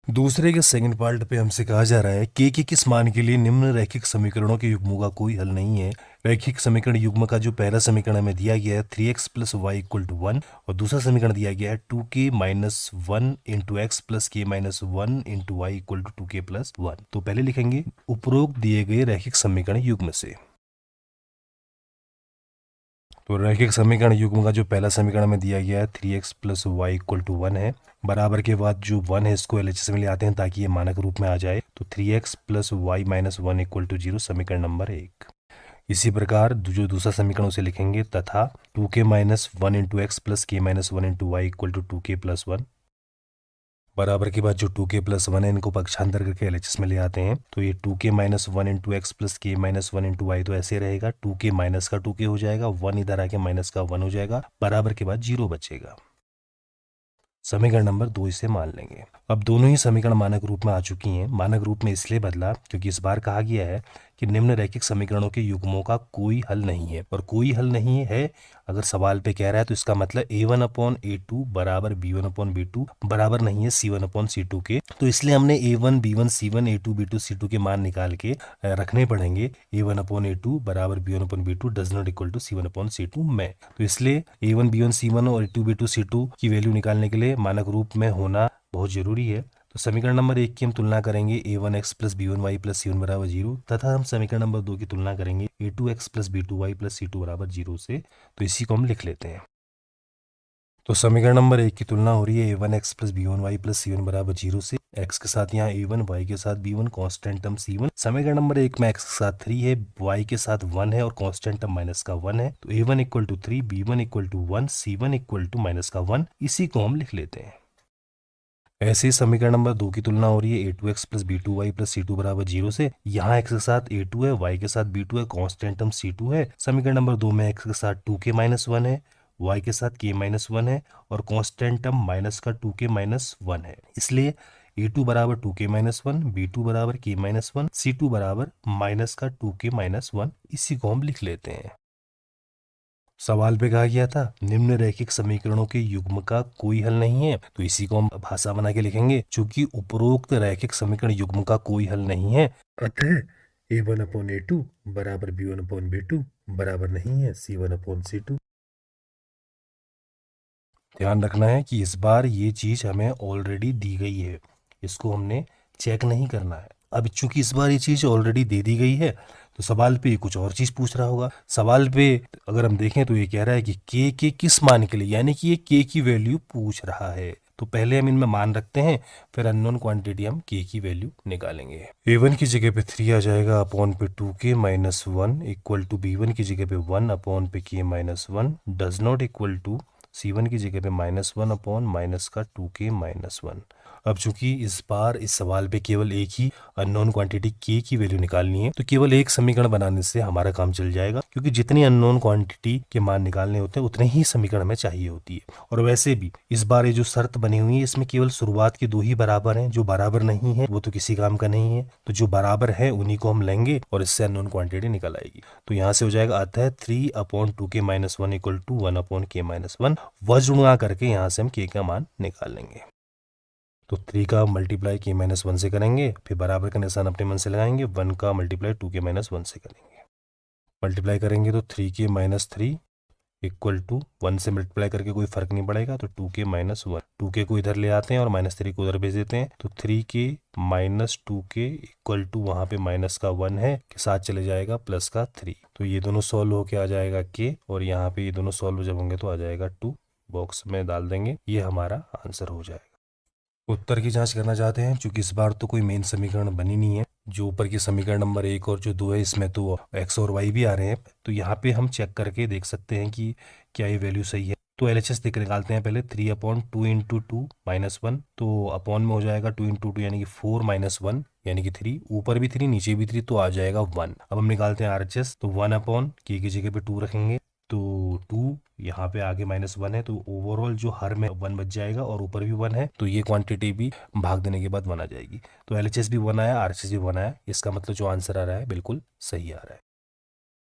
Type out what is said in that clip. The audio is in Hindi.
दूसरे के सेकंड पार्ट पे हमसे कहा जा रहा है के किस मान के लिए निम्न रैखिक समीकरणों के युग्मों का कोई हल नहीं है। रैखिक समीकरण युग्म का जो पहला समीकरण हमें दिया गया है 3x plus Y equal to 1 और दूसरा समीकरण दिया गया है 2k minus 1 into x plus k minus 1 into y equal to 2k plus 1। तो पहले लिखेंगे उपरोक्त दिए गए रैखिक समीकरण युग्म से। तो रैखिक समीकरण युग्म का जो पहला समीकरण में दिया गया है 3x plus Y equal to 1 है। बराबर के बाद जो 1 है इसको एलएचएस में ले आते हैं ताकि ये मानक रूप में आ जाए। तो 3x plus Y minus 1 equal to 0 समीकरण नंबर 1। इसी प्रकार जो दूसरा समीकरण उसे लिखेंगे तथा 2k minus 1 into x plus k minus 1 into y equal to 2k plus 1। बराबर के बाद जो 2k प्लस 1 है इनको पक्षांतर करके एलएचएस में ले आते हैं। तो ये 2k minus 1 into x plus k minus 1 into Y तो ऐसे रहेगा। 2k माइनस का 2k हो जाएगा, 1 इधर आके माइनस का 1 हो जाएगा, बराबर के बाद 0 बचेगा। समीकरण नंबर 2 इसे मान लेंगे। अब दोनों ही समीकरण मानक रूप में आ चुकी हैं। मानक रूप में इसलिए बदला क्योंकि इस बार कहा गया है कि निम्न रैखिक समीकरणों के युग्मों का कोई हल नहीं है। और कोई हल नहीं है अगर सवाल पे कह रहा है तो इसका मतलब a1 अपॉन a2 बराबर b1 अपॉन b2 बराबर नहीं है c1 अपॉन c2 के। तो इसलिए हमने a1 b1 c1 a2 b2 c2 के मान निकाल के रखने पड़ेंगे। a1 अपॉन a2 बराबर b1 upon b2 does not equal to c1 upon c2 में। तो इसलिए a1 b1 c1 और a2 b2 c2 की वैल्यू निकालने के लिए मानक रूप में होना बहुत जरूरी है। तो समीकरण नंबर 1 की हम तुलना करेंगे a1x plus b1y plus c1 बराबर 0 तथा हम समीकरण नंबर 2 की तुलना करेंगे a2x plus b2y plus c2 बराबर 0 से। तो इसी को हम लिख लेते हैं। तो समीकरण नंबर 1 की तुलना हो रही है a1x plus b1y plus c1 बराबर 0 से। x के साथ यहाँ a1, y के साथ b1, कांस्टेंट टर्म c1। समीकरण नंबर 1 में x के साथ 3 है, y के साथ 1 है और कांस्टेंट टर्म माइनस का 1 है। तो a1 equal to 3, b1 equal to 1, c1 equal to minus का 1। इसी को हम लिख लेते हैं। ऐसे ही समीकरण नंबर 2 की तुलना हो रही है a2x plus b2y plus c2 बराबर 0 से। यहाँ x के साथ a2 है, y के साथ b2 है, कांस्टेंट टर्म c2 है। समीकरण नंबर 2 में x के साथ 2k माइनस 1 है, y के साथ k माइनस 1 है और कांस्टेंट टर्म माइनस का 2k माइनस 1 है। इसलिए a2 बराबर 2k माइनस 1, b2 बराबर k माइनस 1, c2 बराबर माइनस का 2k माइनस 1। इसी को हम लिख लेते हैं। सवाल पे कहा गया था निम्न रैखिक समीकरणों के युग्म का कोई हल नहीं है। तो इसी को हम भाषा बना के लिखेंगे चूंकि उपरोक्त रैखिक समीकरण युग्म का कोई हल नहीं है, अतः a1 अपॉन a2 बराबर b1 अपॉन b2 बराबर नहीं है c1 अपॉन c2। ध्यान रखना है कि इस बार ये चीज हमें ऑलरेडी दी गई है, इसको हमने चेक नहीं करना है। अब चूंकि इस बार ये चीज ऑलरेडी दे दी गई है तो सवाल पे कुछ और चीज पूछ रहा होगा। सवाल पे अगर हम देखें तो ये कह रहा है कि के के किस मान के लिए, यानी कि ये के की वैल्यू पूछ रहा है। तो पहले हम इनमें मान रखते हैं, फिर अननोन क्वांटिटी हम के की वैल्यू निकालेंगे। a1 की जगह पे 3 आ जाएगा अपॉन पे 2k minus 1 equal to b1 की जगह पे 1 अपॉन पे k minus 1 does not equal to c1 की जगह पे माइनस 1 अपॉन माइनस का 2k माइनस 1। अब चूंकि इस बार इस सवाल पे केवल एक ही अननोन क्वांटिटी k की वैल्यू निकालनी है तो केवल एक समीकरण बनाने से हमारा काम चल जाएगा, क्योंकि जितनी अननोन क्वांटिटी के मान निकालने होते हैं उतने ही समीकरण हमें चाहिए होती है। और वैसे भी इस बार ये जो शर्त बनी हुई है इसमें केवल शुरुआत के 2 ही बराबर हैं, जो बराबर नहीं है वो तो किसी काम का नहीं है। तो जो बराबर है उन्हीं को हम लेंगे और इससे अननोन क्वांटिटी निकल आएगी। तो यहाँ से हो जाएगा अतः 3 upon 2k minus 1 equal to 1 upon k minus 1। वज्र गुणा करके यहाँ से हम k का मान निकाल लेंगे। तो 3 का मल्टीप्लाई k माइनस 1 से करेंगे, फिर बराबर का निशान अपने मन से लगाएंगे, 1 का मल्टीप्लाई 2k माइनस 1 से करेंगे। मल्टीप्लाई करेंगे तो 3k माइनस 3 इक्वल टू 1 से मल्टीप्लाई करके कोई फर्क नहीं पड़ेगा तो 2k माइनस 1। 2k को इधर ले आते हैं और माइनस 3 को उधर भेज देते हैं। तो 3k minus 2k equal to वहाँ पे माइनस का 1 है के साथ चले जाएगा प्लस का 3। तो ये दोनों सॉल्व होके आ जाएगा k और यहाँ पे ये दोनों सॉल्व जब होंगे तो आ जाएगा 2। बॉक्स में डाल देंगे, ये हमारा आंसर हो जाएगा। उत्तर की जांच करना चाहते हैं, क्योंकि इस बार तो कोई मेन समीकरण बनी नहीं है। जो ऊपर की समीकरण नंबर 1 और जो 2 है इसमें तो x और y भी आ रहे हैं। तो यहाँ पे हम चेक करके देख सकते हैं कि क्या ये वैल्यू सही है। तो एलएचएस देख निकालते हैं पहले। 3 अपॉन 2 इंटू 2 माइनस 1, तो अपॉन में हो जाएगा 2 इंटू 2 यानी कि 4 माइनस 1 यानी कि 3, ऊपर भी 3 नीचे भी 3 तो आ जाएगा 1। अब हम निकालते हैं आरएचएस। तो 1 अपॉन के की जगह पे 2 रखेंगे तो 2 यहाँ पे आगे माइनस 1 है तो ओवरऑल जो हर में 1 बच जाएगा और ऊपर भी 1 है तो ये क्वांटिटी भी भाग देने के बाद 1 आ जाएगी। तो एलएचएस भी 1 आया, आरएचएस भी 1 आया। इसका मतलब जो आंसर आ रहा है बिल्कुल सही आ रहा है।